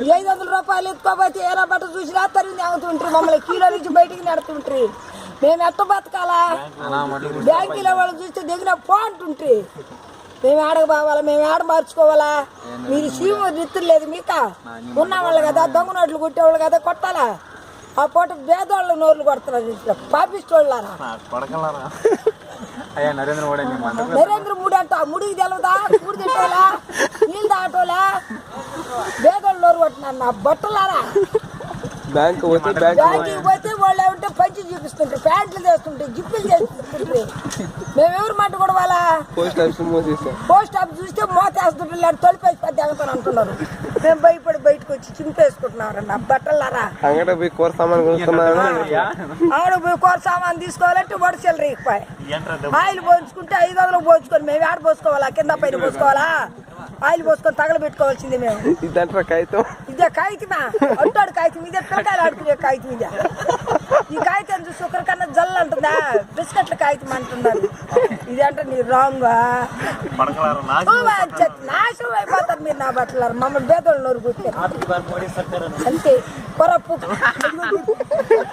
500 రూపాయలు ఎత్తుకోపోతే ఏరా బట్ట చూసినా తరిగి ఆగుతుంటారు, మమ్మల్ని కిలో నుంచి బయటికి నడుతుంటారు. మేము ఎట్ట బతకాలా? బ్యాంకులో వాళ్ళు చూస్తే దిగిన పో అంటుంటారు. మేము ఆడకు పోవాలా, మేము ఆడ మార్చుకోవాలా? మీరు సీమ రిత్తులు లేదు మీక ఉన్నవాళ్ళు కదా, దొంగ నోట్లు కొట్టేవాళ్ళు కదా, కొట్టాలా? ఆ పూట పేదవాళ్ళ నోర్లు కొడుతున్నారు పాపిస్తోళ్ళారా. నరేంద్ర మోడీ అంట ముడికి తెలవదా? ముడి తిట్టోలా, నీళ్ళు తాగటోలా, పేదోళ్ళ నోరు కొట్టినారు నా బట్టలారా. బ్యాంకుకి పోతే వాళ్ళు ఏమంటే పంచి చూపిస్తుంటారు, ప్యాంట్లు చేస్తుంటారు, జిప్పులు చేస్తుంటారు. మేమెవరు మాట కూడా వాళ్ళ పోస్ట్ ఆఫీస్ చూస్తే మోతేస్తుంటారు, తొలిపేసి పెద్ద ఎగతాను అంటున్నారు. మేము భయపడి బయటకు వచ్చి చింపేసుకుంటున్నారు నా బట్టలారా. ఆడ పోయి కూర సామాన్ తీసుకోవాలంటే వడిసెలు రేగిపోయి ఆయిల్ పోయించుకుంటే 500 పోయించుకొని మేము ఆడ పోసుకోవాలా? కింద పైన పోసుకోవాలా? ఆయిల్ పోసుకొని తగలబెట్టుకోవాల్సింది మేము. ఇదే కాగితమా? అంటాడు కాగితం ఇదే, పిల్లకాయలు ఆడుకునే కాగితం ఇదే. ఈ కాగితం చూసి ఒకరికన్నా జల్లు అంటుందా? బిస్కెట్ల కాగితం అంటున్నారు. ఇదంటే నీ రాంగ్ నాశనం అయిపోతారు మీరు నా బట్టలారు. మమ్మల్ని బేదోళ్ళు నోరు కూర్చారు అంతే. కొరపు